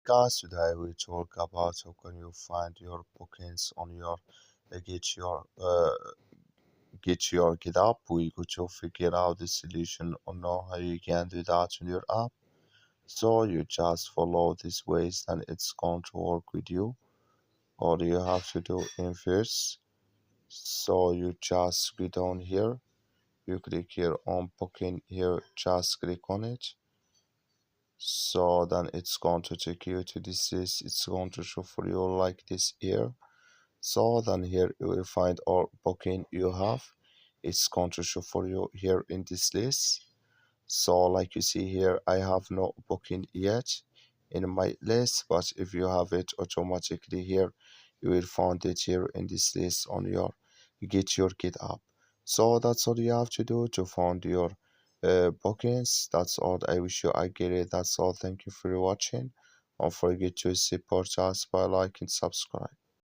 guys, today we talk about how can you find your bookings on your get your get up. We go to figure out the solution on how you can do that on your app. So you just follow these ways and it's going to work with you. All you have to do in first. So you just go down here. You click here on booking here. Just click on it. So then it's going to take you to this list. It's going to show for you like this here. So then here you will find all booking you have. It's going to show for you here in this list. So like you see here, I have no booking yet in my list, but if you have it automatically here, you will find it here in this list on your Get app. So that's all you have to do to find your bookings. That's all. I wish you I get it. That's all. Thank you for watching. Don't forget to support us by like and subscribe.